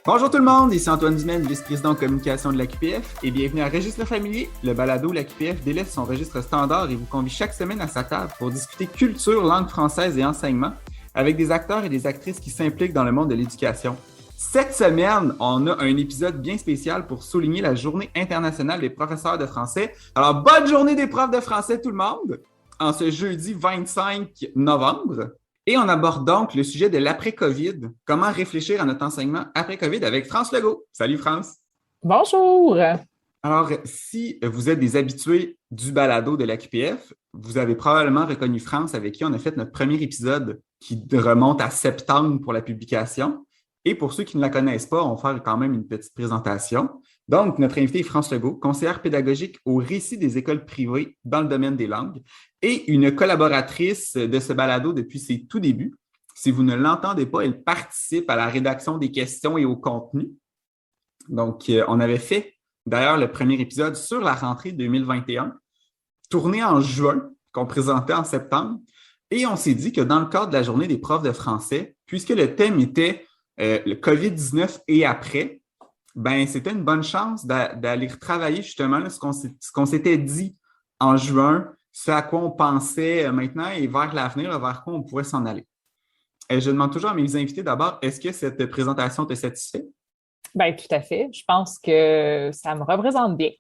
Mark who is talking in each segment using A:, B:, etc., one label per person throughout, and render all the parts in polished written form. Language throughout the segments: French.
A: Bonjour tout le monde, ici Antoine Dumais, vice-président de communication de l'AQPF et bienvenue à Registre familier, le balado où l'AQPF délaisse son registre standard et vous convie chaque semaine à sa table pour discuter culture, langue française et enseignement avec des acteurs et des actrices qui s'impliquent dans le monde de l'éducation. Cette semaine, on a un épisode bien spécial pour souligner la Journée internationale des professeurs de français. Alors, bonne journée des profs de français tout le monde, en ce jeudi 25 novembre. Et on aborde donc le sujet de l'après-COVID. Comment réfléchir à notre enseignement après-COVID avec France Legault. Salut France.
B: Bonjour!
A: Alors, si vous êtes des habitués du balado de l'AQPF, vous avez probablement reconnu France avec qui on a fait notre premier épisode qui remonte à septembre pour la publication. Et pour ceux qui ne la connaissent pas, on va faire quand même une petite présentation. Donc, notre invité est France Legault, conseillère pédagogique au récit des écoles privées dans le domaine des langues et une collaboratrice de ce balado depuis ses tout débuts. Si vous ne l'entendez pas, elle participe à la rédaction des questions et au contenu. Donc, on avait fait d'ailleurs le premier épisode sur la rentrée 2021, tourné en juin, qu'on présentait en septembre. Et on s'est dit que dans le cadre de la journée des profs de français, puisque le thème était le COVID-19 et après, ben c'était une bonne chance d'aller retravailler justement là, ce qu'on s'était dit en juin, ce à quoi on pensait maintenant et vers l'avenir, vers quoi on pourrait s'en aller. Et je demande toujours à mes invités d'abord, est-ce que cette présentation te satisfait?
B: Bien, tout à fait. Je pense que ça me représente bien.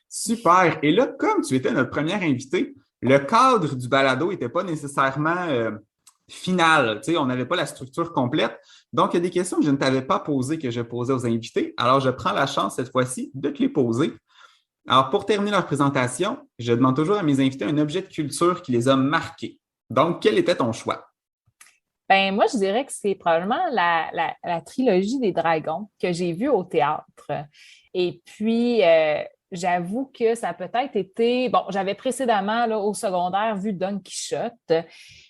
A: Super. Et là, comme tu étais notre première invitée, le cadre du balado n'était pas nécessairement final. Tu sais, on n'avait pas la structure complète. Donc, il y a des questions que je ne t'avais pas posées que je posais aux invités. Alors, je prends la chance cette fois-ci de te les poser. Alors, pour terminer leur présentation, je demande toujours à mes invités un objet de culture qui les a marqués. Donc, quel était ton choix?
B: Ben, moi, je dirais que c'est probablement la trilogie des dragons que j'ai vue au théâtre. Et puis, j'avoue que ça a peut-être été... Bon, j'avais précédemment, là, au secondaire, vu Don Quichotte.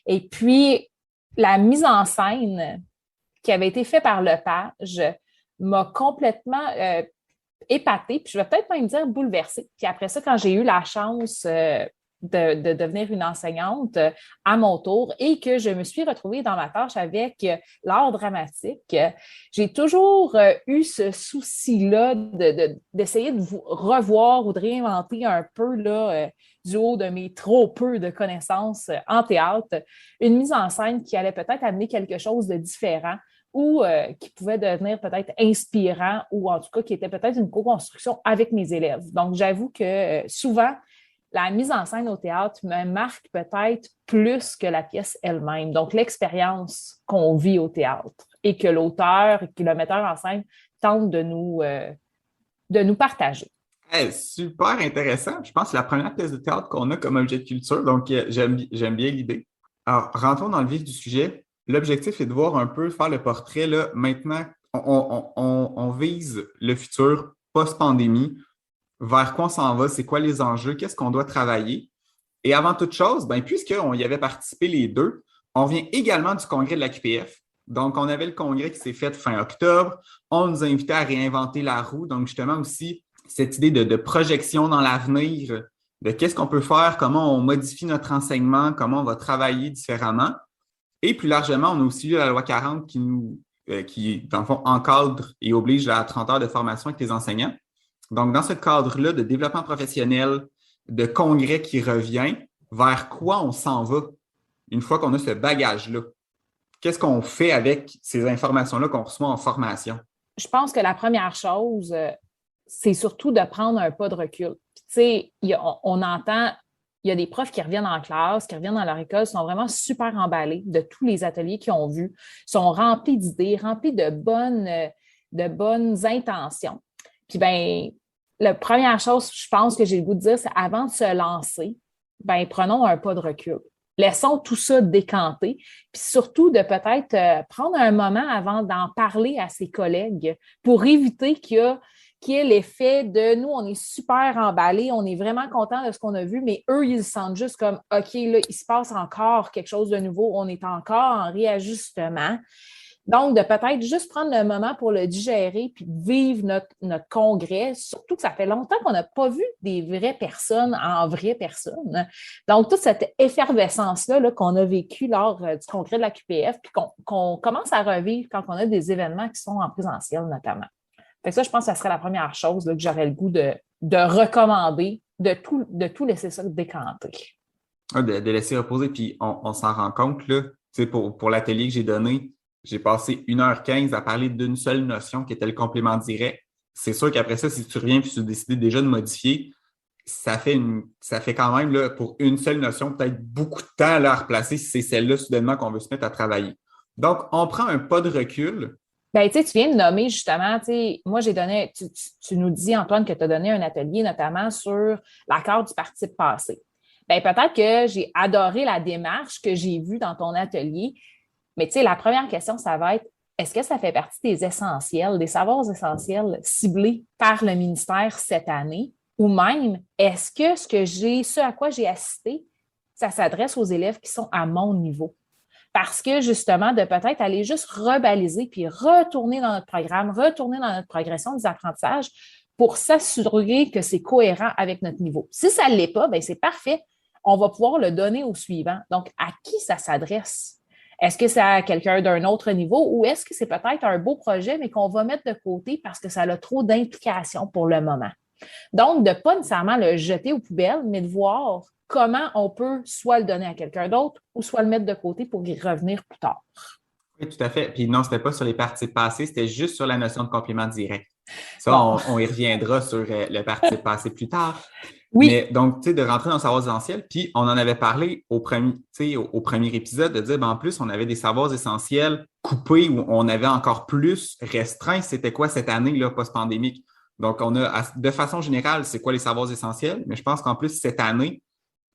B: Et puis, la mise en scène qui avait été faite par Lepage m'a complètement épatée, puis je vais peut-être même dire bouleversée. Puis après ça, quand j'ai eu la chance de devenir une enseignante à mon tour et que je me suis retrouvée dans ma tâche avec l'art dramatique, j'ai toujours eu ce souci-là d'essayer de vous revoir ou de réinventer un peu là, du haut de mes trop peu de connaissances en théâtre, une mise en scène qui allait peut-être amener quelque chose de différent ou qui pouvait devenir peut-être inspirant ou en tout cas qui était peut-être une co-construction avec mes élèves. Donc, j'avoue que souvent, la mise en scène au théâtre me marque peut-être plus que la pièce elle-même. Donc, l'expérience qu'on vit au théâtre et que l'auteur et que le metteur en scène tentent de nous partager.
A: Hey, super intéressant. Je pense que c'est la première pièce de théâtre qu'on a comme objet de culture, donc j'aime bien l'idée. Alors, rentrons dans le vif du sujet. L'objectif est de voir un peu, faire le portrait. Là, maintenant, on vise le futur post-pandémie. Vers quoi on s'en va? C'est quoi les enjeux? Qu'est-ce qu'on doit travailler? Et avant toute chose, ben, puisqu'on y avait participé les deux, on vient également du congrès de la QPF. Donc, on avait le congrès qui s'est fait fin octobre. On nous a invités à réinventer la roue. Donc, justement aussi, cette idée de projection dans l'avenir, de qu'est-ce qu'on peut faire, comment on modifie notre enseignement, comment on va travailler différemment. Et plus largement, on a aussi eu la loi 40 qui, dans le fond, encadre et oblige à 30 heures de formation avec les enseignants. Donc, dans ce cadre-là de développement professionnel, de congrès qui revient, vers quoi on s'en va une fois qu'on a ce bagage-là? Qu'est-ce qu'on fait avec ces informations-là qu'on reçoit en formation?
B: Je pense que la première chose, c'est surtout de prendre un pas de recul. Puis, tu sais, on entend, il y a des profs qui reviennent en classe, qui reviennent dans leur école, sont vraiment super emballés de tous les ateliers qu'ils ont vus, sont remplis d'idées, remplis de bonnes intentions. Puis, ben, la première chose, je pense que j'ai le goût de dire, c'est avant de se lancer, ben, prenons un pas de recul. Laissons tout ça décanter, puis surtout de peut-être prendre un moment avant d'en parler à ses collègues pour éviter qu'il y ait l'effet de nous, on est super emballés, on est vraiment content de ce qu'on a vu, mais eux, ils se sentent juste comme, OK, là, il se passe encore quelque chose de nouveau, on est encore en réajustement. Donc, de peut-être juste prendre le moment pour le digérer puis de vivre notre congrès, surtout que ça fait longtemps qu'on n'a pas vu des vraies personnes en vraies personnes. Donc, toute cette effervescence-là là, qu'on a vécue lors du congrès de la QPF puis qu'on commence à revivre quand on a des événements qui sont en présentiel notamment. Fait que ça, je pense que ça serait la première chose là, que j'aurais le goût de recommander, de tout laisser ça décanter.
A: De laisser reposer, puis on s'en rend compte, là, pour l'atelier que j'ai donné, j'ai passé 1h15 à parler d'une seule notion qui était le complément direct. C'est sûr qu'après ça, si tu reviens et tu décides déjà de modifier, ça fait quand même, là, pour une seule notion, peut-être beaucoup de temps là, à replacer si c'est celle-là soudainement qu'on veut se mettre à travailler. Donc, on prend un pas de recul.
B: Ben, tu viens de nommer justement, moi j'ai donné, tu nous dis, Antoine, que tu as donné un atelier notamment sur l'accord du participe passé. Ben, peut-être que j'ai adoré la démarche que j'ai vue dans ton atelier, mais la première question, ça va être, est-ce que ça fait partie des essentiels, des savoirs essentiels ciblés par le ministère cette année? Ou même, est-ce que ce à quoi j'ai assisté, ça s'adresse aux élèves qui sont à mon niveau? Parce que justement, de peut-être aller juste rebaliser puis retourner dans notre programme, retourner dans notre progression des apprentissages pour s'assurer que c'est cohérent avec notre niveau. Si ça ne l'est pas, bien, c'est parfait. On va pouvoir le donner au suivant. Donc, à qui ça s'adresse? Est-ce que c'est à quelqu'un d'un autre niveau ou est-ce que c'est peut-être un beau projet, mais qu'on va mettre de côté parce que ça a trop d'implications pour le moment? Donc, de ne pas nécessairement le jeter aux poubelles, mais de voir comment on peut soit le donner à quelqu'un d'autre ou soit le mettre de côté pour y revenir plus tard.
A: Oui, tout à fait. Puis non, c'était pas sur les participes passés, c'était juste sur la notion de complément direct. Ça,
B: bon.
A: on y reviendra sur le participe passé plus tard.
B: Oui.
A: Mais donc, tu sais, de rentrer dans le savoir essentiel, puis on en avait parlé au premier épisode, de dire, ben, en plus, on avait des savoirs essentiels coupés où on avait encore plus restreint. C'était quoi cette année, là, post-pandémique? Donc, on a, de façon générale, c'est quoi les savoirs essentiels? Mais je pense qu'en plus, cette année,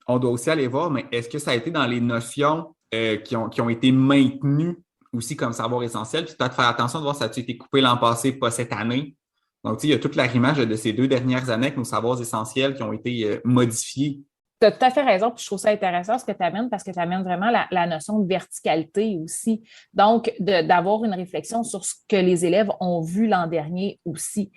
A: on doit aussi aller voir, mais est-ce que ça a été dans les notions qui ont été maintenues aussi comme savoir essentiel? Puis peut-être faire attention de voir si ça a été coupé l'an passé, pas cette année. Donc, tu sais, il y a toute l'arrimage de ces 2 dernières années avec nos savoirs essentiels qui ont été modifiés.
B: Tu as tout à fait raison, puis je trouve ça intéressant ce que tu amènes parce que tu amènes vraiment la notion de verticalité aussi. Donc, d'avoir une réflexion sur ce que les élèves ont vu l'an dernier aussi.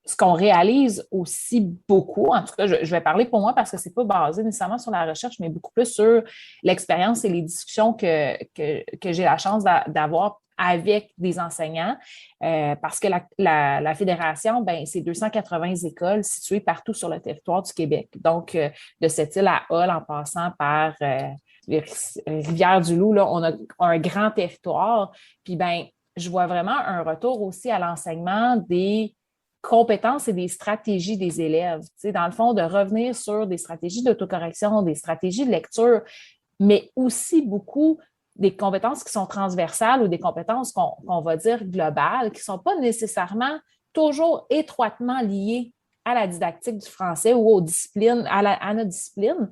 B: Ce qu'on réalise aussi beaucoup, en tout cas, je vais parler pour moi parce que c'est pas basé nécessairement sur la recherche, mais beaucoup plus sur l'expérience et les discussions que j'ai la chance d'avoir avec des enseignants, parce que la fédération, ben, c'est 280 écoles situées partout sur le territoire du Québec. Donc, de cette île à Hull, en passant par Rivière-du-Loup, là, on a un grand territoire. Puis, ben, je vois vraiment un retour aussi à l'enseignement des compétences et des stratégies des élèves. Tu sais, dans le fond, de revenir sur des stratégies d'autocorrection, des stratégies de lecture, mais aussi beaucoup des compétences qui sont transversales ou des compétences qu'on va dire globales, qui ne sont pas nécessairement toujours étroitement liées à la didactique du français ou aux disciplines, à notre discipline,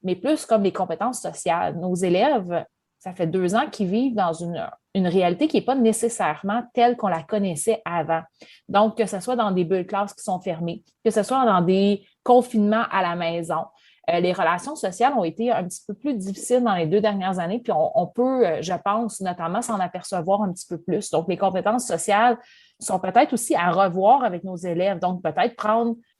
B: mais plus comme les compétences sociales. Nos élèves, ça fait 2 ans qu'ils vivent dans une réalité qui n'est pas nécessairement telle qu'on la connaissait avant. Donc, que ce soit dans des bulles classes qui sont fermées, que ce soit dans des confinements à la maison. Les relations sociales ont été un petit peu plus difficiles dans les 2 dernières années, puis on peut, je pense, notamment s'en apercevoir un petit peu plus. Donc, les compétences sociales sont peut-être aussi à revoir avec nos élèves. Donc, peut-être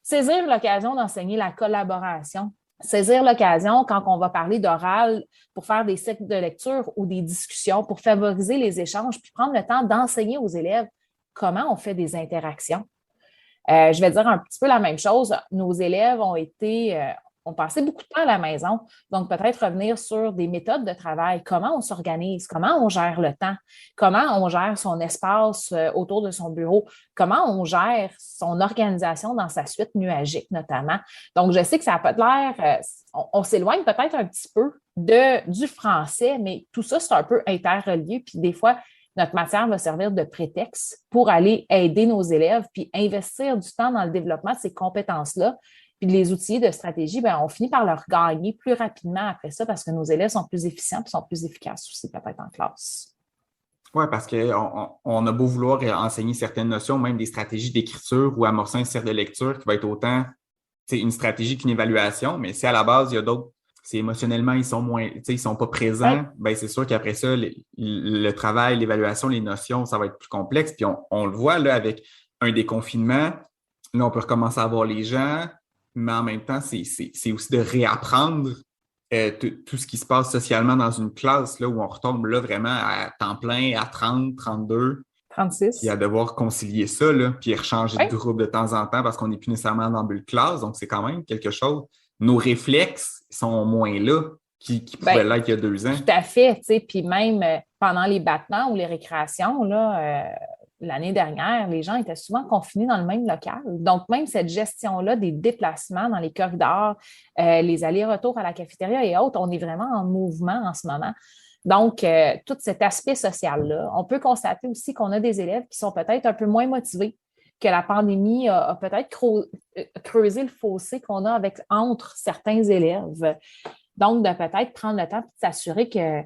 B: saisir l'occasion d'enseigner la collaboration, saisir l'occasion quand on va parler d'oral pour faire des cycles de lecture ou des discussions pour favoriser les échanges, puis prendre le temps d'enseigner aux élèves comment on fait des interactions. Je vais dire un petit peu la même chose. Nos élèves ont passé beaucoup de temps à la maison, donc peut-être revenir sur des méthodes de travail, comment on s'organise, comment on gère le temps, comment on gère son espace autour de son bureau, comment on gère son organisation dans sa suite nuagique notamment. Donc, je sais que ça n'a pas l'air, on s'éloigne peut-être un petit peu du français, mais tout ça, c'est un peu interrelié, puis des fois, notre matière va servir de prétexte pour aller aider nos élèves puis investir du temps dans le développement de ces compétences-là. Puis les outils de stratégie, ben, on finit par leur gagner plus rapidement après ça parce que nos élèves sont plus efficients et sont plus efficaces aussi peut-être en classe.
A: Oui, parce qu'on a beau vouloir enseigner certaines notions, même des stratégies d'écriture ou amorcer un cercle de lecture qui va être autant une stratégie qu'une évaluation, mais si à la base, il y a d'autres si émotionnellement, ils sont moins, tu sais, ils sont pas
B: Oui,
A: présents, ben c'est sûr qu'après ça, le travail, l'évaluation, les notions, ça va être plus complexe. Puis on le voit là avec un déconfinement. Là, on peut recommencer à voir les gens, mais en même temps, c'est aussi de réapprendre tout ce qui se passe socialement dans une classe là, où on retombe là vraiment à temps plein, à 30, 32, puis
B: 36.
A: à devoir concilier ça, là, puis rechanger de
B: Oui.
A: groupe de temps en temps parce qu'on n'est plus nécessairement dans bulle classe. Donc, c'est quand même quelque chose. Nos réflexes sont moins là qui pouvaient
B: Bien,
A: l'être il y a 2 ans.
B: tout à fait, tu sais, puis même pendant les battements ou les récréations, là, l'année dernière, les gens étaient souvent confinés dans le même local. Donc, même cette gestion-là des déplacements dans les corridors, les allers-retours à la cafétéria et autres, on est vraiment en mouvement en ce moment. Donc, tout cet aspect social-là, on peut constater aussi qu'on a des élèves qui sont peut-être un peu moins motivés, que la pandémie a peut-être creusé le fossé qu'on a entre certains élèves. Donc, de peut-être prendre le temps de s'assurer que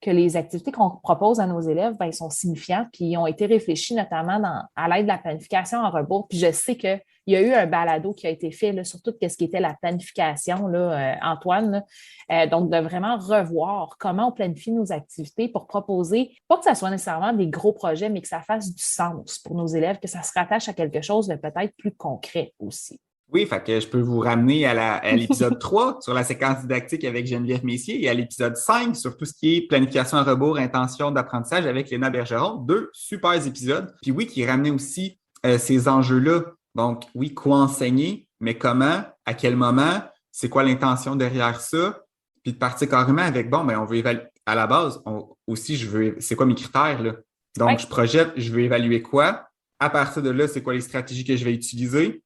B: les activités qu'on propose à nos élèves, ben, sont signifiantes, puis ils ont été réfléchis notamment à l'aide de la planification en rebours. Puis je sais qu'il y a eu un balado qui a été fait là, sur tout ce qui était la planification, là, Antoine. Là. Donc, de vraiment revoir comment on planifie nos activités pour proposer, pas que ça soit nécessairement des gros projets, mais que ça fasse du sens pour nos élèves, que ça se rattache à quelque chose de peut-être plus concret aussi.
A: Oui, fait que je peux vous ramener à l'épisode 3 sur la séquence didactique avec Geneviève Messier et à l'épisode 5 sur tout ce qui est planification à rebours, intention d'apprentissage avec Léna Bergeron. 2 super épisodes. Puis oui, qui ramenaient aussi ces enjeux-là. Donc, oui, quoi enseigner, mais comment, à quel moment, c'est quoi l'intention derrière ça? Puis de partir carrément avec, bon, ben, on veut évaluer. À la base, aussi, c'est quoi mes critères, là?
B: Oui,
A: Donc, je projette, je veux évaluer quoi? À partir de là, c'est quoi les stratégies que je vais utiliser?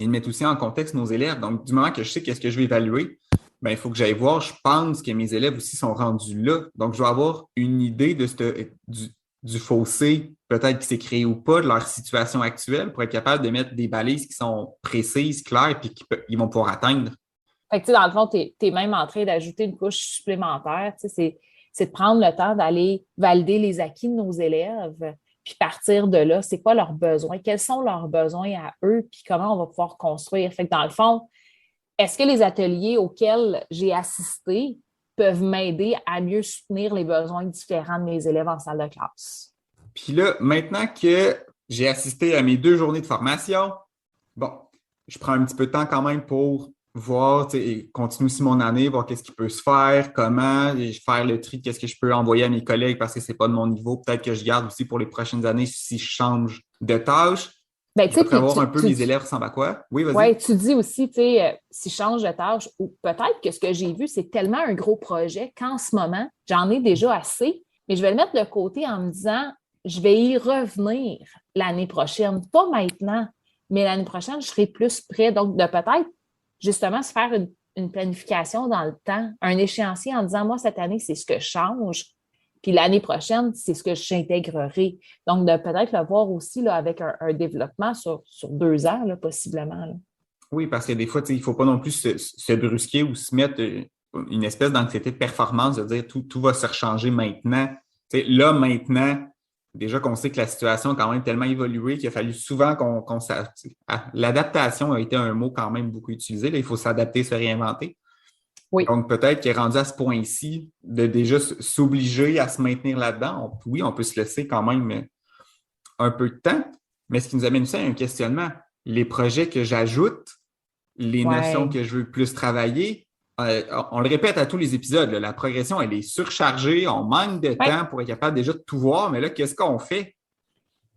A: Et de mettre aussi en contexte nos élèves. Donc, du moment que je sais qu'est-ce que je vais évaluer, ben, il faut que j'aille voir, je pense que mes élèves aussi sont rendus là. Donc, je vais avoir une idée du fossé, peut-être qui s'est créé ou pas, de leur situation actuelle pour être capable de mettre des balises qui sont précises, claires, puis qu'ils vont pouvoir atteindre.
B: fait que, tu sais, dans le fond, tu es même en train d'ajouter une couche supplémentaire. Tu sais, c'est de prendre le temps d'aller valider les acquis de nos élèves, puis partir de là, c'est quoi leurs besoins, quels sont leurs besoins à eux, puis comment on va pouvoir construire. Fait que dans le fond, est-ce que les ateliers auxquels j'ai assisté peuvent m'aider à mieux soutenir les besoins différents de mes élèves en salle de classe?
A: Puis là, maintenant que j'ai assisté à mes 2 journées de formation, bon, je prends un petit peu de temps quand même pour voir, et continuer aussi mon année, voir qu'est-ce qui peut se faire, comment, et faire le tri de qu'est-ce que je peux envoyer à mes collègues parce que c'est pas de mon niveau. Peut-être que je garde aussi pour les prochaines années si je change de tâche.
B: Ben,
A: Je
B: tu sais,
A: vais
B: puis
A: prévoir un peu mes élèves ressemblent à quoi. Oui,
B: ouais,
A: vas-y.
B: tu dis aussi, tu sais, si je change de tâche, ou peut-être que ce que j'ai vu, c'est tellement un gros projet qu'en ce moment, j'en ai déjà assez, mais je vais le mettre de côté en me disant, je vais y revenir l'année prochaine. Pas maintenant, mais l'année prochaine, je serai plus prêt. Donc, de peut-être justement se faire une planification dans le temps, un échéancier en disant, moi, cette année, c'est ce que je change. Puis l'année prochaine, c'est ce que j'intégrerai. Donc, de peut-être le voir aussi là, avec un développement sur 2 ans, là, possiblement. Là.
A: Oui, parce que des fois, il ne faut pas non plus se brusquer ou se mettre une espèce d'anxiété de performance, de dire tout va se rechanger maintenant. Là, maintenant, déjà qu'on sait que la situation a quand même tellement évolué qu'il a fallu souvent qu'on s'adapte. L'adaptation a été un mot quand même beaucoup utilisé. Là, il faut s'adapter, se réinventer.
B: Oui.
A: Donc, peut-être qu'il est rendu à ce point-ci de déjà s'obliger à se maintenir là-dedans. Oui, on peut se laisser quand même un peu de temps, mais ce qui nous amène aussi à un questionnement. Les projets que j'ajoute, les notions
B: Ouais.
A: que je veux plus travailler. On le répète à tous les épisodes, là, la progression, elle est surchargée, on manque de
B: Ouais.
A: temps pour être capable déjà de tout voir, mais là, qu'est-ce qu'on fait?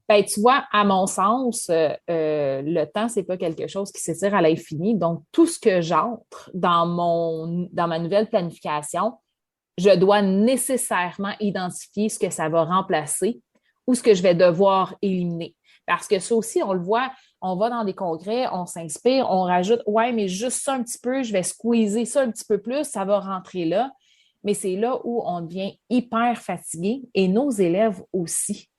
B: Ben, tu vois, à mon sens, le temps, c'est pas quelque chose qui s'étire à l'infini. Donc, tout ce que j'entre dans ma nouvelle planification, je dois nécessairement identifier ce que ça va remplacer ou ce que je vais devoir éliminer. Parce que ça aussi, on le voit, on va dans des congrès, on s'inspire, on rajoute, ouais, mais juste ça un petit peu, je vais squeezer ça un petit peu plus, ça va rentrer là. Mais c'est là où on devient hyper fatigué et nos élèves aussi.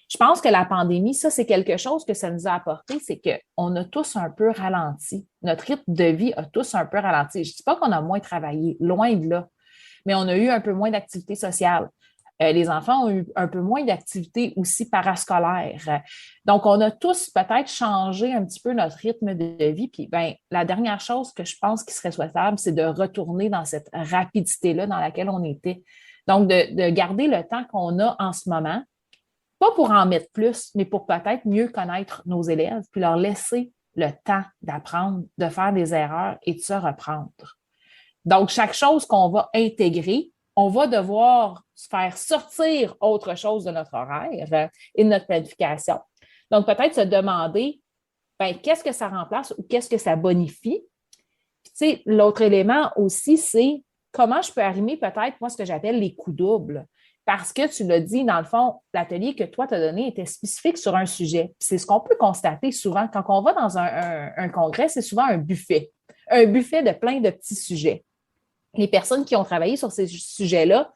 B: Je pense que la pandémie, ça, c'est quelque chose que ça nous a apporté, c'est qu'on a tous un peu ralenti. Notre rythme de vie a tous un peu ralenti. Je ne dis pas qu'on a moins travaillé, loin de là, mais on a eu un peu moins d'activité sociale. Les enfants ont eu un peu moins d'activités aussi parascolaires. Donc, on a tous peut-être changé un petit peu notre rythme de vie. Puis, ben, la dernière chose que je pense qui serait souhaitable, c'est de retourner dans cette rapidité-là dans laquelle on était. Donc, de garder le temps qu'on a en ce moment, pas pour en mettre plus, mais pour peut-être mieux connaître nos élèves, puis leur laisser le temps d'apprendre, de faire des erreurs et de se reprendre. Donc, chaque chose qu'on va intégrer, on va devoir faire sortir autre chose de notre horaire et de notre planification. Donc, peut-être se demander, ben, qu'est-ce que ça remplace ou qu'est-ce que ça bonifie? Puis, tu sais, l'autre élément aussi, c'est comment je peux arrimer peut-être, moi, ce que j'appelle les coups doubles. Parce que tu l'as dit, dans le fond, l'atelier que toi, tu as donné était spécifique sur un sujet. C'est ce qu'on peut constater souvent. Quand on va dans un congrès, c'est souvent un buffet. Un buffet de plein de petits sujets. Les personnes qui ont travaillé sur ces sujets-là,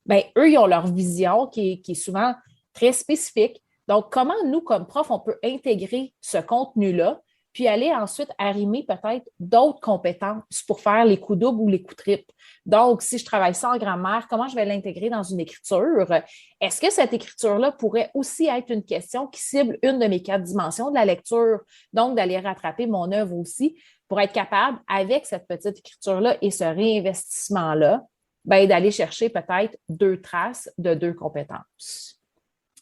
B: ben, eux, ils ont leur vision qui est souvent très spécifique. Donc, comment nous, comme profs, on peut intégrer ce contenu-là, puis aller ensuite arrimer peut-être d'autres compétences pour faire les coups doubles ou les coups triples. Donc, si je travaille ça en grammaire, comment je vais l'intégrer dans une écriture? Est-ce que cette écriture-là pourrait aussi être une question qui cible une de mes 4 dimensions de la lecture? Donc, d'aller rattraper mon œuvre aussi pour être capable, avec cette petite écriture-là et ce réinvestissement-là, ben, d'aller chercher peut-être 2 traces de 2 compétences.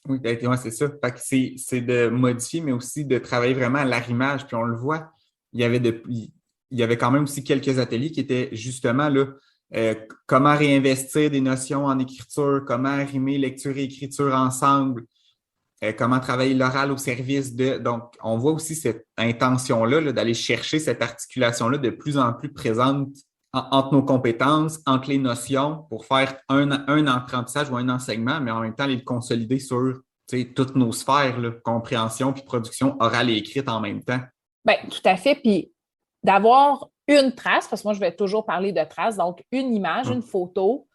A: Oui, effectivement, c'est ça. Fait que c'est de modifier, mais aussi de travailler vraiment à l'arrimage. Puis on le voit, il y avait quand même aussi quelques ateliers qui étaient justement là, comment réinvestir des notions en écriture, comment arrimer lecture et écriture ensemble, comment travailler l'oral au service de. Donc, on voit aussi cette intention-là là, d'aller chercher cette articulation-là de plus en plus présente entre nos compétences, entre les notions, pour faire un apprentissage ou un enseignement, mais en même temps, les consolider sur toutes nos sphères, là, compréhension puis production orale et écrite en même temps.
B: Bien, tout à fait. Puis d'avoir une trace, parce que moi, je vais toujours parler de trace, donc une image, une photo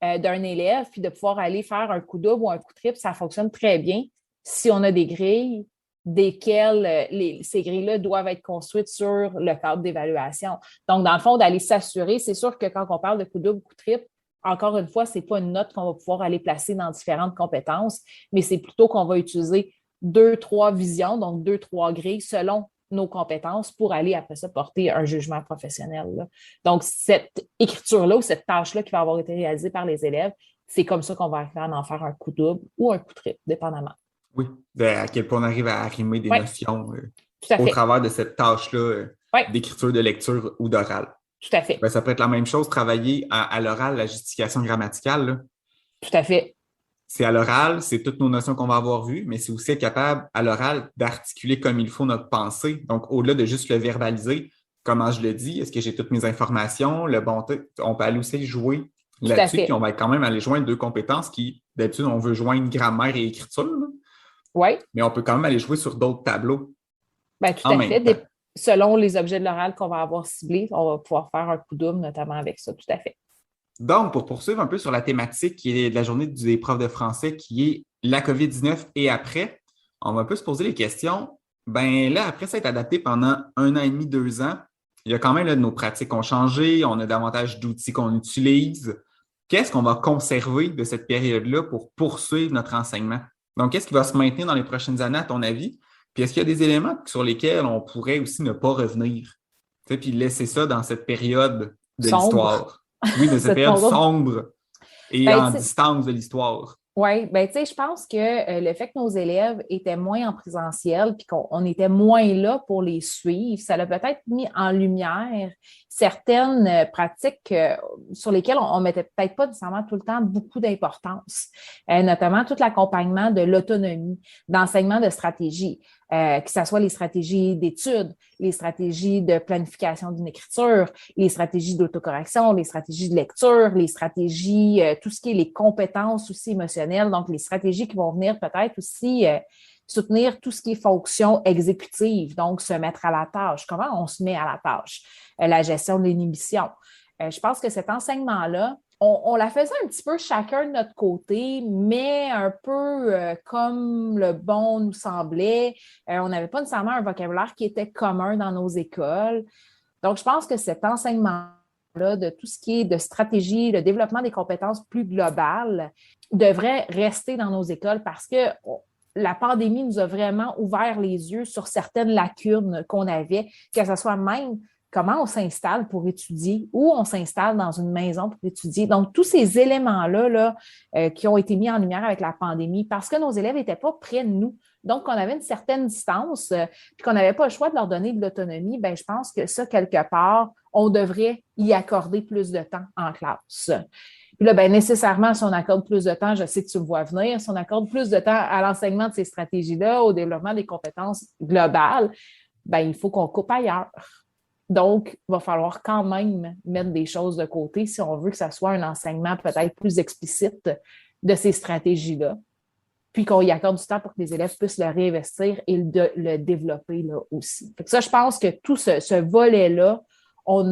B: d'un élève, puis de pouvoir aller faire un coup double ou un coup triple, ça fonctionne très bien si on a des grilles desquelles ces grilles-là doivent être construites sur le cadre d'évaluation. Donc, dans le fond, d'aller s'assurer, c'est sûr que quand on parle de coup double, coup triple, encore une fois, ce n'est pas une note qu'on va pouvoir aller placer dans différentes compétences, mais c'est plutôt qu'on va utiliser 2, 3 visions, donc 2, 3 grilles selon nos compétences pour aller après ça porter un jugement professionnel. Là. Donc, cette écriture-là ou cette tâche-là qui va avoir été réalisée par les élèves, c'est comme ça qu'on va arriver à en faire un coup double ou un coup triple, dépendamment.
A: Oui, à quel point on arrive à arrimer des
B: Oui,
A: notions
B: tout à
A: au
B: fait.
A: travers de cette tâche-là
B: Oui,
A: d'écriture, de lecture ou d'oral.
B: tout à fait.
A: Ben, ça peut être la même chose, travailler à l'oral, la justification grammaticale. Là.
B: Tout à fait.
A: C'est à l'oral, c'est toutes nos notions qu'on va avoir vues, mais c'est aussi être capable à l'oral d'articuler comme il faut notre pensée. Donc, au-delà de juste le verbaliser, comment je le dis, est-ce que j'ai toutes mes informations, le bon on peut aller aussi jouer
B: Tout à
A: là-dessus, puis
B: fait.
A: on va quand même aller joindre 2 compétences qui, d'habitude, on veut joindre grammaire et écriture, là,
B: Oui,
A: mais on peut quand même aller jouer sur d'autres tableaux
B: bien, tout
A: en
B: à
A: même
B: fait.
A: temps.
B: Selon les objets de l'oral qu'on va avoir ciblés, on va pouvoir faire un coup double, notamment avec ça. Tout à fait.
A: Donc, pour poursuivre un peu sur la thématique qui est de la journée des profs de français, qui est la COVID-19 et après, on va un peu se poser les questions. Ben là, après s'être adapté pendant 1 an et demi, 2 ans, il y a quand même là, nos pratiques ont changé, on a davantage d'outils qu'on utilise. Qu'est-ce qu'on va conserver de cette période-là pour poursuivre notre enseignement? Donc, qu'est-ce qui va se maintenir dans les prochaines années, à ton avis? Puis, est-ce qu'il y a des éléments sur lesquels on pourrait aussi ne pas revenir? Tu sais, puis laisser ça dans cette période de
B: Sombre.
A: l'histoire. Oui, de cette
B: Cette
A: période
B: période.
A: sombre et
B: Ben,
A: en
B: tu sais,
A: distance de l'histoire.
B: oui, ben tu sais, je pense que le fait que nos élèves étaient moins en présentiel puis qu'on était moins là pour les suivre, ça l'a peut-être mis en lumière certaines pratiques sur lesquelles on mettait peut-être pas nécessairement tout le temps beaucoup d'importance, notamment tout l'accompagnement de l'autonomie, d'enseignement de stratégie, que ce soit les stratégies d'études, les stratégies de planification d'une écriture, les stratégies d'autocorrection, les stratégies de lecture, les stratégies, tout ce qui est les compétences aussi émotionnelles, donc les stratégies qui vont venir peut-être aussi soutenir tout ce qui est fonction exécutive, donc se mettre à la tâche. Comment on se met à la tâche? La gestion de l'inhibition. Je pense que cet enseignement-là, on la faisait un petit peu chacun de notre côté, mais un peu comme le bon nous semblait. On n'avait pas nécessairement un vocabulaire qui était commun dans nos écoles. Donc, je pense que cet enseignement là, de tout ce qui est de stratégie, le développement des compétences plus globales, devrait rester dans nos écoles parce que la pandémie nous a vraiment ouvert les yeux sur certaines lacunes qu'on avait, que ce soit même comment on s'installe pour étudier, où on s'installe dans une maison pour étudier. Donc, tous ces éléments-là là, qui ont été mis en lumière avec la pandémie parce que nos élèves n'étaient pas près de nous. Donc, on avait une certaine distance, puis qu'on n'avait pas le choix de leur donner de l'autonomie, bien, je pense que ça, quelque part, on devrait y accorder plus de temps en classe. Puis là, bien, nécessairement, si on accorde plus de temps, je sais que tu me vois venir, si on accorde plus de temps à l'enseignement de ces stratégies-là, au développement des compétences globales, bien, il faut qu'on coupe ailleurs. Donc, il va falloir quand même mettre des choses de côté si on veut que ça soit un enseignement peut-être plus explicite de ces stratégies-là, puis qu'on y accorde du temps pour que les élèves puissent le réinvestir et le développer là aussi. Fait que ça, je pense que tout ce volet-là, on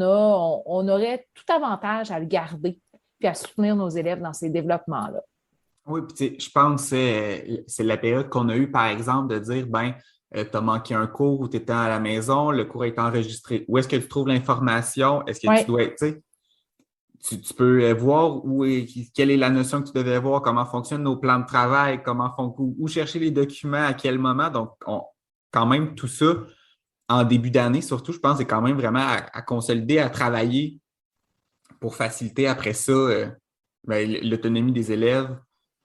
B: aurait tout avantage à le garder puis à soutenir nos élèves dans ces développements-là.
A: Oui, puis tu sais, je pense que c'est la période qu'on a eue, par exemple, de dire, tu as manqué un cours ou tu étais à la maison, le cours est enregistré. Où est-ce que tu trouves l'information? Est-ce que tu dois être, tu peux voir quelle est la notion que tu devais voir, comment fonctionnent nos plans de travail, où chercher les documents, à quel moment. Donc, quand même, tout ça, en début d'année, surtout, je pense, c'est quand même vraiment à consolider, à travailler pour faciliter après ça l'autonomie des élèves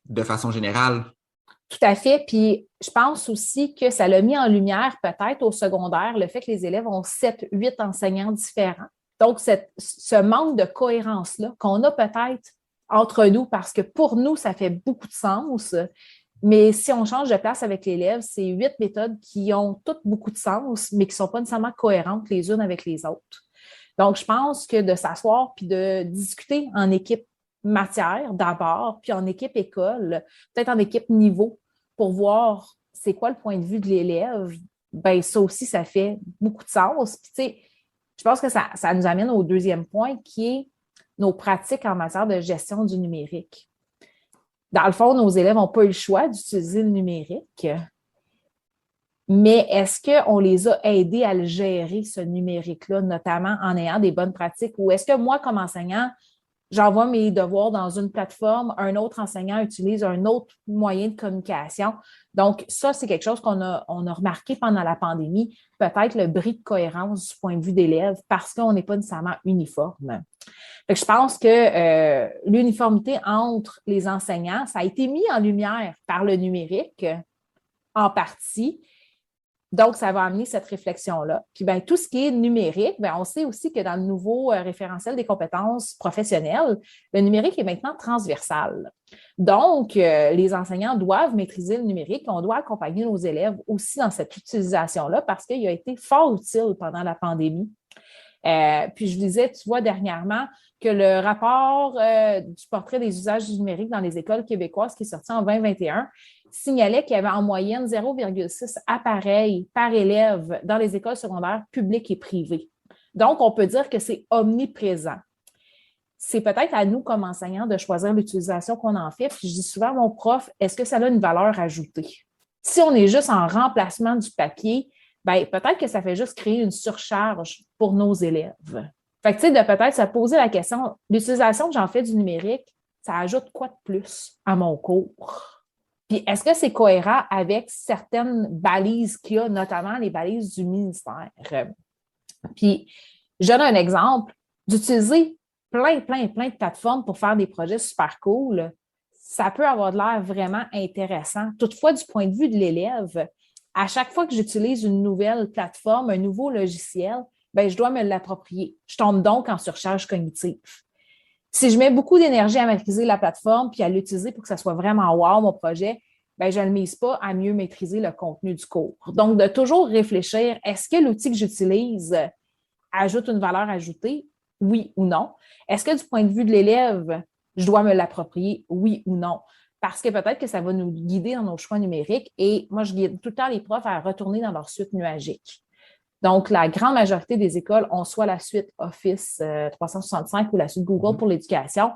A: de façon générale.
B: Tout à fait. Puis, je pense aussi que ça l'a mis en lumière, peut-être au secondaire, le fait que les élèves ont 7, 8 enseignants différents. Donc, ce manque de cohérence-là qu'on a peut-être entre nous, parce que pour nous, ça fait beaucoup de sens, mais si on change de place avec l'élève, c'est 8 méthodes qui ont toutes beaucoup de sens, mais qui ne sont pas nécessairement cohérentes les unes avec les autres. Donc, je pense que de s'asseoir puis de discuter en équipe matière d'abord, puis en équipe école, peut-être en équipe niveau, pour voir c'est quoi le point de vue de l'élève, bien, ça aussi, ça fait beaucoup de sens. Puis, tu sais, je pense que ça nous amène au deuxième point qui est nos pratiques en matière de gestion du numérique. Dans le fond, nos élèves n'ont pas eu le choix d'utiliser le numérique, mais est-ce qu'on les a aidés à le gérer, ce numérique-là, notamment en ayant des bonnes pratiques, ou est-ce que moi, comme enseignant, j'envoie mes devoirs dans une plateforme, un autre enseignant utilise un autre moyen de communication. Donc, ça, c'est quelque chose qu'on a remarqué pendant la pandémie, peut-être le bris de cohérence du point de vue d'élèves parce qu'on n'est pas nécessairement uniforme. Fait que je pense que l'uniformité entre les enseignants, ça a été mis en lumière par le numérique en partie. Donc, ça va amener cette réflexion-là. Puis, bien, tout ce qui est numérique, bien, on sait aussi que dans le nouveau référentiel des compétences professionnelles, le numérique est maintenant transversal. Donc, les enseignants doivent maîtriser le numérique. On doit accompagner nos élèves aussi dans cette utilisation-là parce qu'il a été fort utile pendant la pandémie. Puis, je disais, tu vois, dernièrement, que le rapport du portrait des usages du numérique dans les écoles québécoises qui est sorti en 2021 signalait qu'il y avait en moyenne 0,6 appareils par élève dans les écoles secondaires publiques et privées. Donc, on peut dire que c'est omniprésent. C'est peut-être à nous, comme enseignants, de choisir l'utilisation qu'on en fait. Puis je dis souvent à mon prof, est-ce que ça a une valeur ajoutée? Si on est juste en remplacement du papier, bien, peut-être que ça fait juste créer une surcharge pour nos élèves. Fait que, tu sais, de peut-être se poser la question, l'utilisation que j'en fais du numérique, ça ajoute quoi de plus à mon cours? Puis, est-ce que c'est cohérent avec certaines balises qu'il y a, notamment les balises du ministère? Puis, je donne un exemple, d'utiliser plein de plateformes pour faire des projets super cool, ça peut avoir de l'air vraiment intéressant. Toutefois, du point de vue de l'élève, à chaque fois que j'utilise une nouvelle plateforme, un nouveau logiciel, bien, je dois me l'approprier. Je tombe donc en surcharge cognitive. Si je mets beaucoup d'énergie à maîtriser la plateforme puis à l'utiliser pour que ça soit vraiment wow, mon projet, bien, je ne le mise pas à mieux maîtriser le contenu du cours. Donc, de toujours réfléchir, est-ce que l'outil que j'utilise ajoute une valeur ajoutée? Oui ou non? Est-ce que du point de vue de l'élève, je dois me l'approprier? Oui ou non? Parce que peut-être que ça va nous guider dans nos choix numériques et moi, je guide tout le temps les profs à retourner dans leur suite nuagique. Donc, la grande majorité des écoles ont soit la suite Office 365 ou la suite Google pour l'éducation.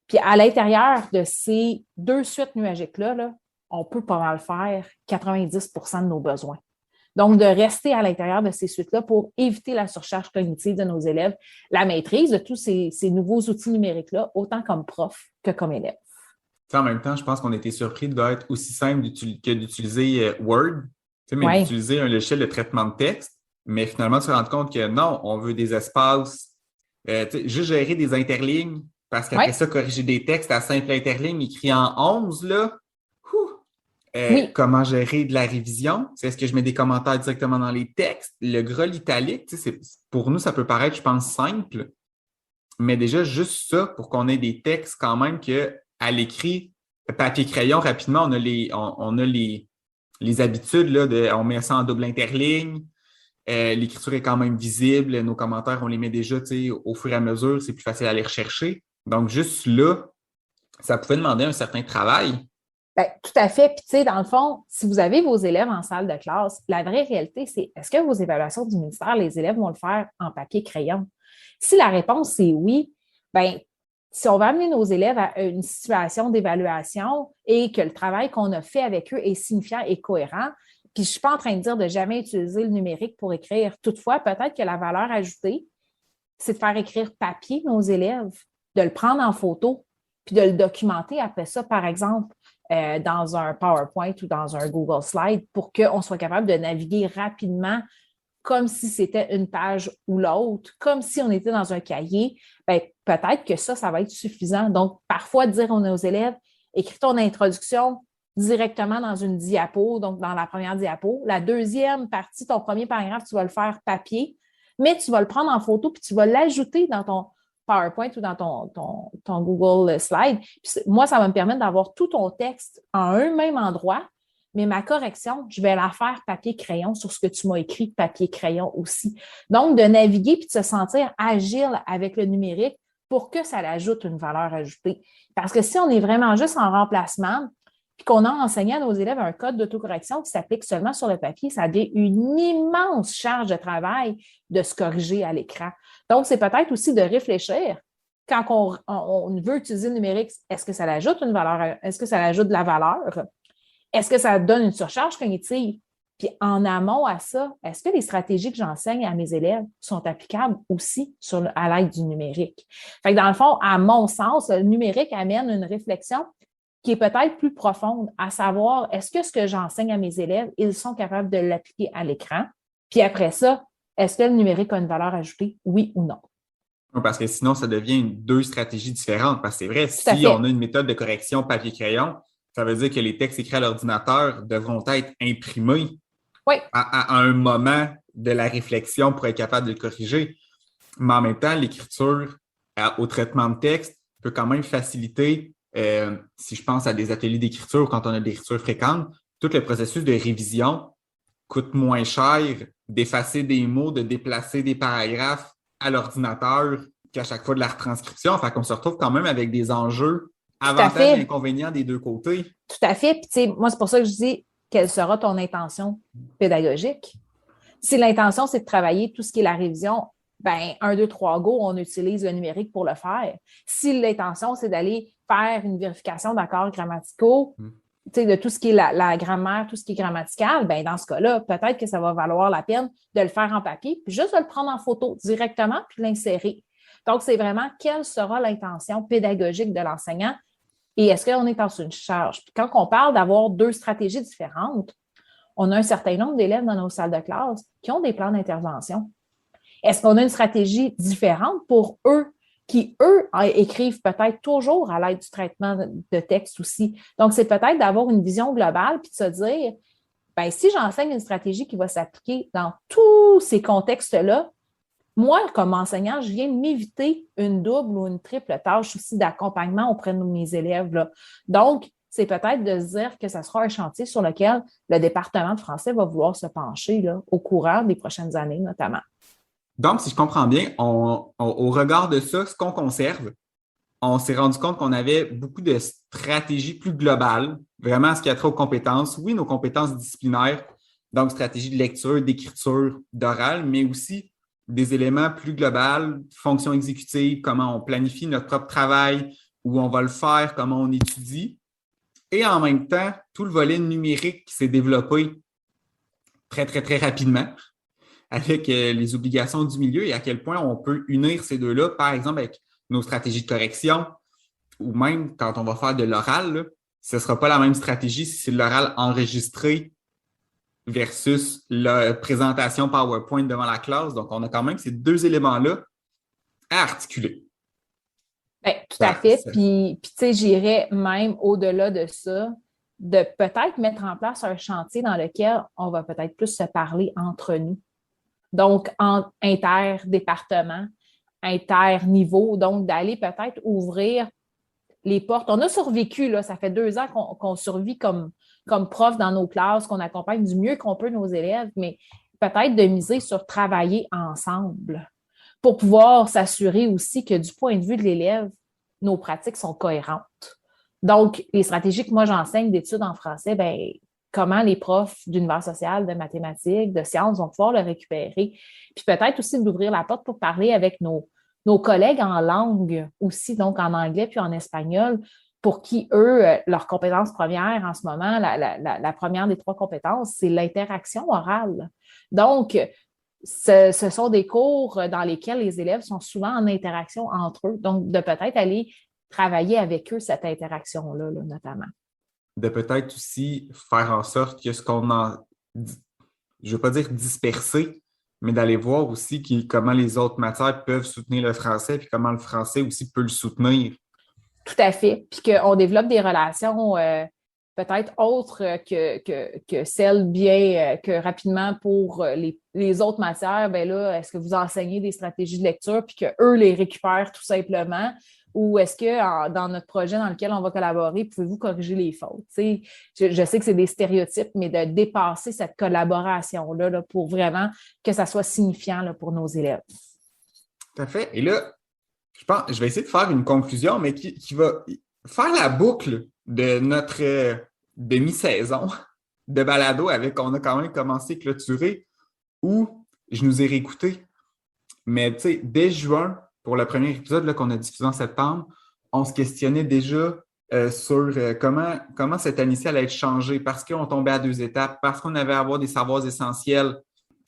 B: Puis, à l'intérieur de ces deux suites nuagiques-là, on peut pas mal faire 90% de nos besoins. Donc, de rester à l'intérieur de ces suites-là pour éviter la surcharge cognitive de nos élèves, la maîtrise de tous ces nouveaux outils numériques-là, autant comme prof que comme élève.
A: En même temps, je pense qu'on était surpris d'être aussi simple que d'utiliser Word, mais d'utiliser un logiciel de traitement de texte. Mais finalement, tu te rends compte que non, on veut des espaces, juste gérer des interlignes, parce qu'après ça, corriger des textes à simple interligne écrit en 11, là. Comment gérer de la révision? Est-ce que je mets des commentaires directement dans les textes? Le gras, l'italique, pour nous, ça peut paraître, je pense, simple, mais déjà, juste ça, pour qu'on ait des textes quand même que à l'écrit, papier-crayon, rapidement, on a les habitudes, là, on met ça en double interligne, l'écriture est quand même visible, nos commentaires, on les met déjà, au fur et à mesure, c'est plus facile à les rechercher. Donc, juste là, ça pouvait demander un certain travail.
B: Bien, tout à fait. Puis, tu sais, dans le fond, si vous avez vos élèves en salle de classe, la vraie réalité, c'est est-ce que vos évaluations du ministère, les élèves vont le faire en papier-crayon? Si la réponse c'est oui, bien, si on va amener nos élèves à une situation d'évaluation et que le travail qu'on a fait avec eux est signifiant et cohérent, puis je ne suis pas en train de dire de jamais utiliser le numérique pour écrire. Toutefois, peut-être que la valeur ajoutée, c'est de faire écrire papier nos élèves, de le prendre en photo, puis de le documenter après ça, par exemple, dans un PowerPoint ou dans un Google Slide pour qu'on soit capable de naviguer rapidement comme si c'était une page ou l'autre, comme si on était dans un cahier. Bien, peut-être que ça va être suffisant. Donc, parfois, dire aux élèves, écris ton introduction directement dans une diapo, donc dans la première diapo. La deuxième partie, ton premier paragraphe, tu vas le faire papier, mais tu vas le prendre en photo puis tu vas l'ajouter dans ton PowerPoint ou dans ton Google Slide. Puis moi, ça va me permettre d'avoir tout ton texte en un même endroit, mais ma correction, je vais la faire papier-crayon sur ce que tu m'as écrit papier-crayon aussi. Donc, de naviguer puis de se sentir agile avec le numérique pour que ça l'ajoute une valeur ajoutée. Parce que si on est vraiment juste en remplacement, puis qu'on a enseigné à nos élèves un code d'autocorrection qui s'applique seulement sur le papier, ça devient une immense charge de travail de se corriger à l'écran. Donc, c'est peut-être aussi de réfléchir quand on veut utiliser le numérique, est-ce que ça l'ajoute une valeur, est-ce que ça l'ajoute de la valeur? Est-ce que ça donne une surcharge cognitive? Puis en amont à ça, est-ce que les stratégies que j'enseigne à mes élèves sont applicables aussi à l'aide du numérique? Fait que dans le fond, à mon sens, le numérique amène une réflexion qui est peut-être plus profonde, à savoir, est-ce que ce que j'enseigne à mes élèves, ils sont capables de l'appliquer à l'écran? Puis après ça, est-ce que le numérique a une valeur ajoutée, oui ou non?
A: Parce que sinon, ça devient deux stratégies différentes. Parce que c'est vrai, si on a une méthode de correction papier-crayon, ça veut dire que les textes écrits à l'ordinateur devront être imprimés à un moment de la réflexion pour être capable de le corriger. Mais en même temps, l'écriture au traitement de texte peut quand même faciliter, si je pense à des ateliers d'écriture, quand on a de l'écriture fréquente, tout le processus de révision coûte moins cher d'effacer des mots, de déplacer des paragraphes à l'ordinateur qu'à chaque fois de la retranscription. Fait qu'on se retrouve quand même avec des enjeux avantages et inconvénients des deux côtés.
B: Tout à fait. Puis, tu sais, moi, c'est pour ça que je dis quelle sera ton intention pédagogique. Si l'intention, c'est de travailler tout ce qui est la révision, ben 1, 2, 3, go, on utilise le numérique pour le faire. Si l'intention, c'est d'aller faire une vérification d'accords grammaticaux, de tout ce qui est la grammaire, tout ce qui est grammatical, ben dans ce cas-là, peut-être que ça va valoir la peine de le faire en papier, puis juste de le prendre en photo directement, puis l'insérer. Donc, c'est vraiment quelle sera l'intention pédagogique de l'enseignant et est-ce qu'on est dans une charge? Puis quand on parle d'avoir deux stratégies différentes, on a un certain nombre d'élèves dans nos salles de classe qui ont des plans d'intervention. Est-ce qu'on a une stratégie différente pour eux qui, eux, écrivent peut-être toujours à l'aide du traitement de texte aussi? Donc, c'est peut-être d'avoir une vision globale puis de se dire, bien, si j'enseigne une stratégie qui va s'appliquer dans tous ces contextes-là, moi, comme enseignant, je viens m'éviter une double ou une triple tâche aussi d'accompagnement auprès de mes élèves, là. Donc, c'est peut-être de se dire que ça sera un chantier sur lequel le département de français va vouloir se pencher là, au courant des prochaines années, notamment.
A: Donc, si je comprends bien, au regard de ça, ce qu'on conserve, on s'est rendu compte qu'on avait beaucoup de stratégies plus globales, vraiment ce qui a trait aux compétences. Oui, nos compétences disciplinaires, donc stratégie de lecture, d'écriture, d'oral, mais aussi des éléments plus globaux, fonctions exécutives, comment on planifie notre propre travail, où on va le faire, comment on étudie. Et en même temps, tout le volet numérique qui s'est développé très, très, très rapidement avec les obligations du milieu et à quel point on peut unir ces deux-là, par exemple avec nos stratégies de correction ou même quand on va faire de l'oral, là, ce ne sera pas la même stratégie si c'est de l'oral enregistré versus la présentation PowerPoint devant la classe. Donc, on a quand même ces deux éléments-là à articuler.
B: Ben, tout à fait. Puis tu sais, j'irais même au-delà de ça, de peut-être mettre en place un chantier dans lequel on va peut-être plus se parler entre nous. Donc, en interdépartement, interniveau, donc d'aller peut-être ouvrir les portes. On a survécu, là, ça fait 2 ans qu'on survit comme prof dans nos classes, qu'on accompagne du mieux qu'on peut nos élèves, mais peut-être de miser sur travailler ensemble pour pouvoir s'assurer aussi que du point de vue de l'élève, nos pratiques sont cohérentes. Donc, les stratégies que moi j'enseigne d'études en français, ben, comment les profs d'univers social, de mathématiques, de sciences vont pouvoir le récupérer. Puis peut-être aussi d'ouvrir la porte pour parler avec nos collègues en langue aussi, donc en anglais puis en espagnol, pour qui, eux, leur compétence première en ce moment, la première des 3 compétences, c'est l'interaction orale. Donc, ce sont des cours dans lesquels les élèves sont souvent en interaction entre eux. Donc, de peut-être aller travailler avec eux cette interaction-là, là, notamment.
A: De peut-être aussi faire en sorte que ce qu'on a, je ne veux pas dire dispersé, mais d'aller voir aussi comment les autres matières peuvent soutenir le français, puis comment le français aussi peut le soutenir.
B: Tout à fait. Puis qu'on développe des relations peut-être autres que celles bien que rapidement pour les autres matières, ben là, est-ce que vous enseignez des stratégies de lecture puis qu'eux les récupèrent tout simplement? Ou est-ce que dans notre projet dans lequel on va collaborer, pouvez-vous corriger les fautes? Je sais que c'est des stéréotypes, mais de dépasser cette collaboration-là là, pour vraiment que ça soit signifiant là, pour nos élèves.
A: Tout à fait. Et là, je vais essayer de faire une conclusion, mais qui va faire la boucle de notre demi-saison de balado avec on a quand même commencé clôturé où je nous ai réécouté. Mais tu sais, dès juin, pour le premier épisode là, qu'on a diffusé en septembre, on se questionnait déjà sur comment cette année allait être changée parce qu'on tombait à 2 étapes, parce qu'on avait à avoir des savoirs essentiels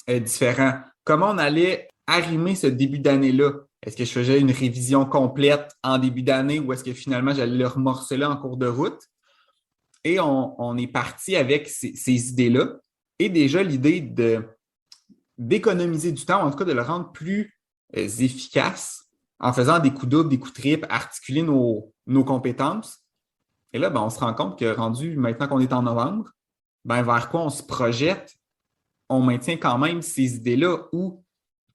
A: différents. Comment on allait arrimer ce début d'année-là? Est-ce que je faisais une révision complète en début d'année ou est-ce que finalement j'allais le remorceler en cours de route? Et on est parti avec ces idées-là. Et déjà, l'idée d'économiser du temps, en tout cas de le rendre plus efficace en faisant des coups doubles, des coups triples, articuler nos compétences. Et là, ben, on se rend compte que rendu maintenant qu'on est en novembre, ben, vers quoi on se projette, on maintient quand même ces idées-là où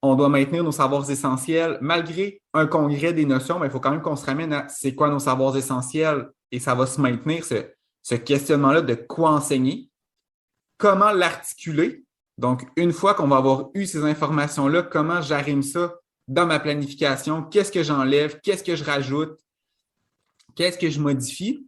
A: on doit maintenir nos savoirs essentiels. Malgré un congrès des notions, mais il faut quand même qu'on se ramène à c'est quoi nos savoirs essentiels et ça va se maintenir, ce questionnement-là de quoi enseigner, comment l'articuler. Donc, une fois qu'on va avoir eu ces informations-là, comment j'arrime ça dans ma planification, qu'est-ce que j'enlève, qu'est-ce que je rajoute, qu'est-ce que je modifie,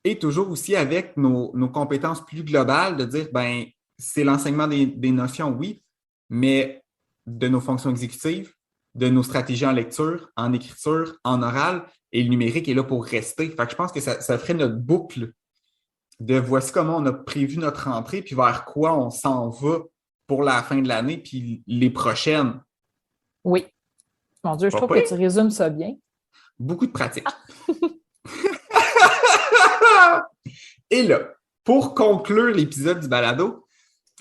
A: et toujours aussi avec nos compétences plus globales, de dire, ben, c'est l'enseignement des notions, oui, mais de nos fonctions exécutives, de nos stratégies en lecture, en écriture, en oral, et le numérique est là pour rester. Fait que je pense que ça ferait notre boucle de voici comment on a prévu notre rentrée, puis vers quoi on s'en va pour la fin de l'année, puis les prochaines.
B: Oui. Mon Dieu, je
A: Pas
B: trouve que
A: pire.
B: tu résumes ça bien.
A: Beaucoup de pratique. Et là, pour conclure l'épisode du balado,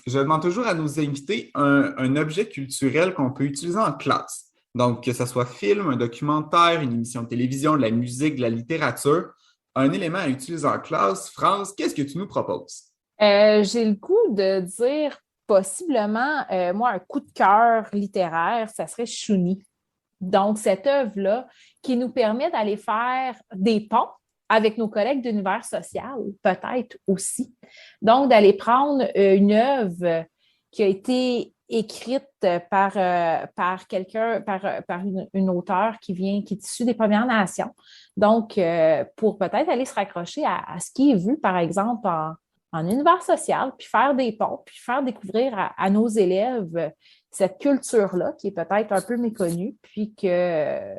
A: je demande toujours à nos invités un objet culturel qu'on peut utiliser en classe. Donc, que ce soit film, un documentaire, une émission de télévision, de la musique, de la littérature, un élément à utiliser en classe. France, qu'est-ce que tu nous proposes?
B: J'ai le goût de dire possiblement, moi, un coup de cœur littéraire, ça serait Chouni. Donc, cette œuvre-là qui nous permet d'aller faire des ponts avec nos collègues d'univers social, peut-être aussi. Donc, d'aller prendre une œuvre qui a été écrite par quelqu'un, par une auteure qui est issue des Premières Nations. Donc, pour peut-être aller se raccrocher à ce qui est vu, par exemple, en univers social, puis faire des ponts, puis faire découvrir à nos élèves cette culture-là qui est peut-être un peu méconnue, puis que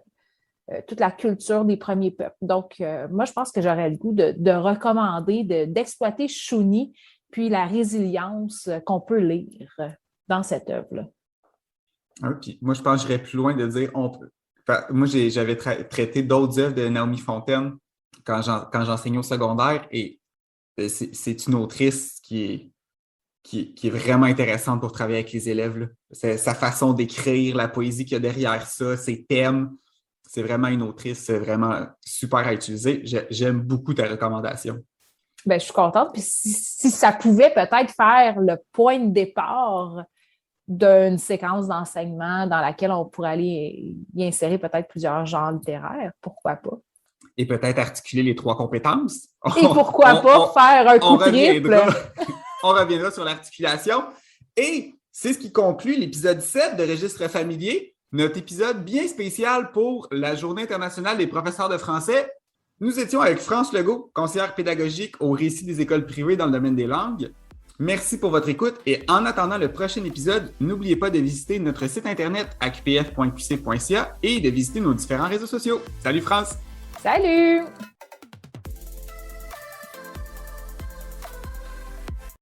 B: toute la culture des premiers peuples. Donc, moi, je pense que j'aurais le goût de recommander d'exploiter Chouni puis la résilience qu'on peut lire dans cette œuvre-là.
A: OK. Moi, je pense que j'irais plus loin de dire on peut. Enfin, moi, j'avais traité d'autres œuvres de Naomi Fontaine quand j'enseignais au secondaire et c'est une autrice qui est vraiment intéressante pour travailler avec les élèves, là. C'est sa façon d'écrire, la poésie qu'il y a derrière ça, ses thèmes. C'est vraiment une autrice vraiment super à utiliser. J'aime beaucoup ta recommandation.
B: Bien, je suis contente. Puis si ça pouvait peut-être faire le point de départ d'une séquence d'enseignement dans laquelle on pourrait aller y insérer peut-être plusieurs genres littéraires, pourquoi pas?
A: Et peut-être articuler les 3 compétences.
B: Et pourquoi pas faire un coup triple?
A: On reviendra sur l'articulation. Et c'est ce qui conclut l'épisode 7 de Registre familier, notre épisode bien spécial pour la Journée internationale des professeurs de français. Nous étions avec France Legault, conseillère pédagogique au récit des écoles privées dans le domaine des langues. Merci pour votre écoute et en attendant le prochain épisode, n'oubliez pas de visiter notre site internet aqpf.qc.ca et de visiter nos différents réseaux sociaux. Salut France!
B: Salut!